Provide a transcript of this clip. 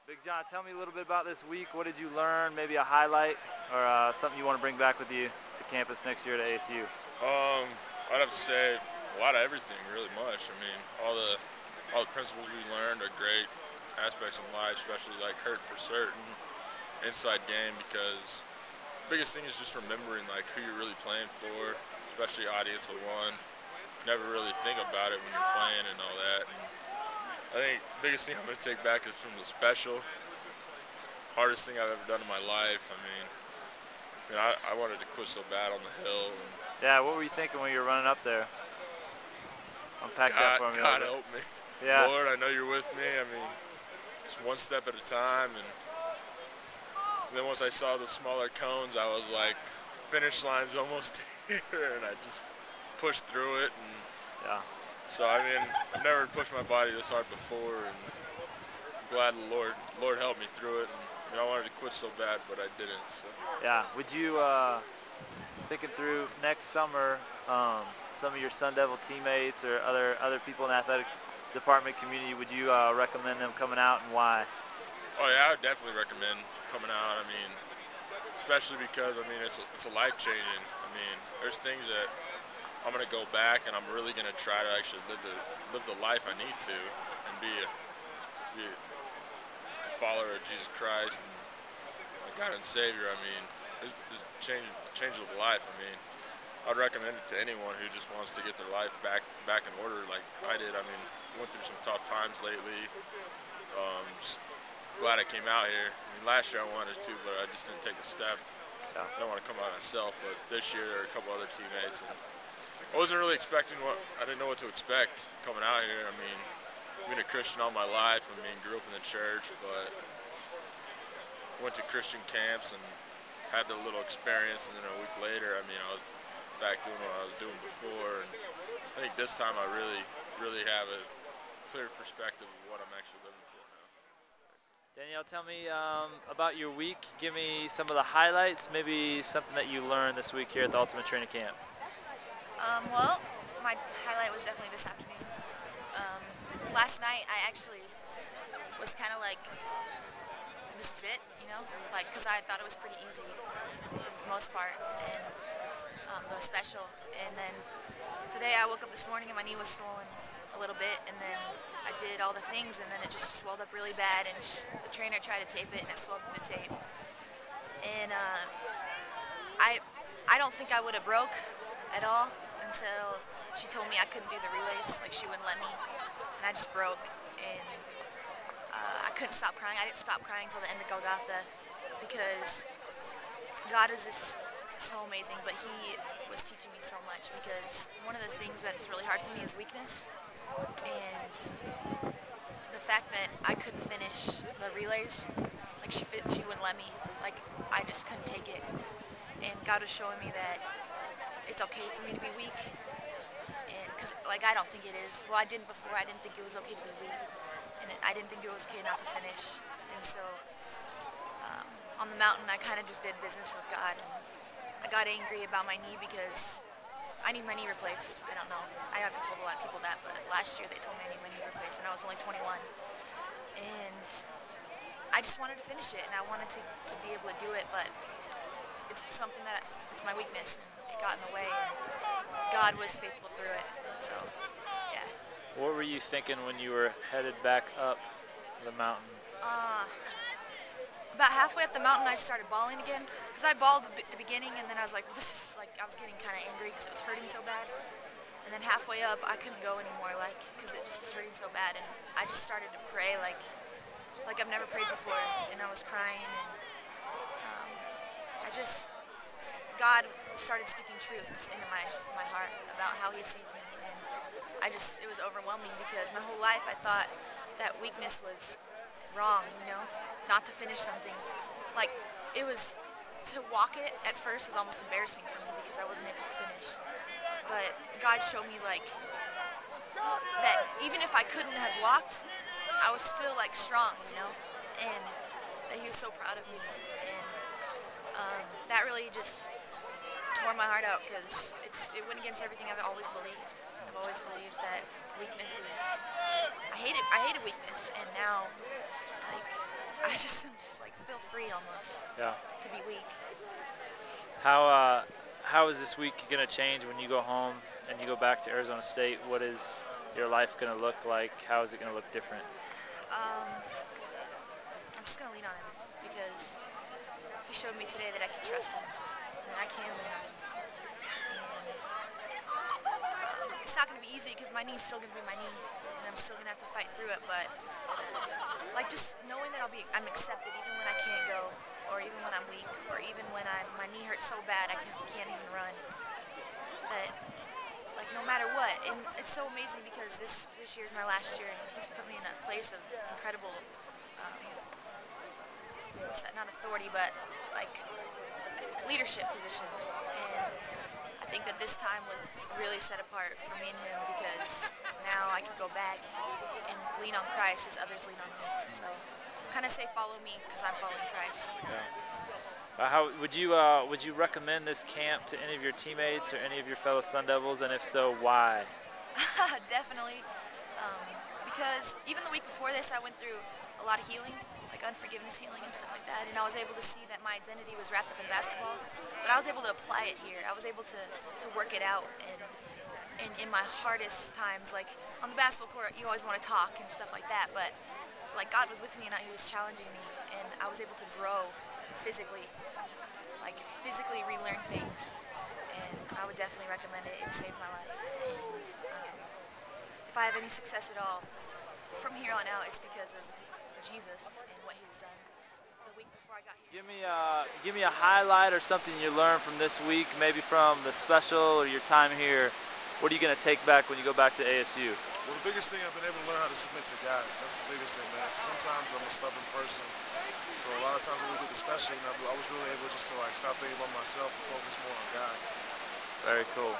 Big John, tell me a little bit about this week. What did you learn? Maybe a highlight or something you want to bring back with you to campus next year at ASU? I'd have to say a lot of everything, really much. I mean, all the principles we learned are great aspects in life, especially like hurt for certain, inside game, because the biggest thing is just remembering like who you're really playing for, especially audience of one. Never really think about it when you're playing and all that. And I think the biggest thing I'm going to take back is from the special. Hardest thing I've ever done in my life. I wanted to quit so bad on the hill. And Yeah, what were you thinking when you were running up there? Unpack that for me. God help me. Yeah. Lord, I know you're with me. I mean, just one step at a time. And then once I saw the smaller cones, I was like, finish line's almost here. And I just pushed through it. And Yeah. so, I mean, I've never pushed my body this hard before. And I'm glad the Lord helped me through it. And, I wanted to quit so bad, but I didn't. So. Yeah. Would you, thinking through next summer, some of your Sun Devil teammates or other people in the athletic department community, would you recommend them coming out, and why? Oh yeah, I would definitely recommend coming out. I mean, especially because it's a life changing. I mean, there's things that I'm gonna go back and I'm really gonna try to actually live the life I need to and be a follower of Jesus Christ and my God and Savior. I mean, it's change of life. I mean, I'd recommend it to anyone who just wants to get their life back in order like I did. I mean, went through some tough times lately. Just glad I came out here. I mean, last year I wanted to, but I just didn't take the step. Yeah. I don't want to come out myself, but this year there are a couple other teammates. And I wasn't really expecting I didn't know what to expect coming out here. I mean, I've been a Christian all my life. I mean, grew up in the church, but went to Christian camps and had a little experience, and then a week later, I mean, I was back doing what I was doing before, and I think this time I really have a clear perspective of what I'm actually living for now. Danielle, tell me about your week. Give me some of the highlights, maybe something that you learned this week here at the Ultimate Training Camp. Well, my highlight was definitely this afternoon. Last night I actually was kind of like, this is it, like, because I thought it was pretty easy for the most part, and the special. And then today I woke up this morning and my knee was swollen a little bit, and then I did all the things, and then it just swelled up really bad, and the trainer tried to tape it, and it swelled through the tape. And I don't think I would have broke at all until she told me I couldn't do the relays, like she wouldn't let me, and I just broke, and I couldn't stop crying. I didn't stop crying until the end of Golgotha, because God is just so amazing, but he was teaching me so much, because one of the things that's really hard for me is weakness, and the fact that I couldn't finish the relays, like she wouldn't let me, like I just couldn't take it, and God was showing me that it's okay for me to be weak, and because like I don't think it is. Well, I didn't before. I didn't think it was okay to be weak, and I didn't think it was okay not to finish. And so on the mountain, I kind of just did business with God, and I got angry about my knee because I need my knee replaced. I don't know. I haven't told a lot of people that, but last year they told me I need my knee replaced, and I was only 21. And I just wanted to finish it, and I wanted to be able to do it, but it's something that it's my weakness, and it got in the way, and God was faithful through it. So, yeah. What were you thinking when you were headed back up the mountain? About halfway up the mountain, I started bawling again, because I bawled at the beginning, and then I was like, well, this is like, I was getting kind of angry because it was hurting so bad. And then halfway up, I couldn't go anymore, like, because it just was hurting so bad, and I just started to pray like I've never prayed before, and I was crying, and God started speaking truths into my heart about how he sees me, and it was overwhelming, because my whole life I thought that weakness was wrong, not to finish something. Like, it was, to walk it at first was almost embarrassing for me because I wasn't able to finish. But God showed me, like, that even if I couldn't have walked, I was still, like, strong, and that he was so proud of me. And that really just tore my heart out, because it went against everything I've always believed. I've always believed that weakness is, I hated weakness, and now, like, I'm just like feel free almost Yeah. to be weak. How is this week going to change when you go home and you go back to Arizona State? What is your life going to look like? How is it going to look different? I'm just going to lean on him because he showed me today that I can trust him, and I can lean on him. And it's not going to be easy because my knee's still going to be my knee, and I'm still going to have to fight through it, but like just knowing that I'm accepted even when I can't go, or even when I'm weak, or even when my knee hurts so bad I can't even run. That like no matter what, and it's so amazing because this year is my last year, and he's put me in a place of incredible, what's that, not authority, but like leadership positions. And I think that this time was really set apart for me and him because now I can go back and lean on Christ as others lean on me. So kind of say follow me because I'm following Christ. Yeah. How would you recommend this camp to any of your teammates or any of your fellow Sun Devils, and if so, why? Definitely, because even the week before this, I went through a lot of healing, like unforgiveness healing and stuff like that, and I was able to see that my identity was wrapped up in basketball, but I was able to apply it here. I was able to work it out, and in my hardest times, like on the basketball court, you always want to talk and stuff like that, but like God was with me and he was challenging me, and I was able to grow physically, like physically relearn things, and I would definitely recommend it. It saved my life, and if I have any success at all from here on out, it's because of Jesus and what he's done the week before I got here. Give me a highlight or something you learned from this week, maybe from the special or your time here. What are you going to take back when you go back to ASU? Well, the biggest thing I've been able to learn how to submit to God. That's the biggest thing, man. Sometimes I'm a stubborn person, so a lot of times when we did the special, I was really able just to like stop thinking about myself and focus more on God. Very cool.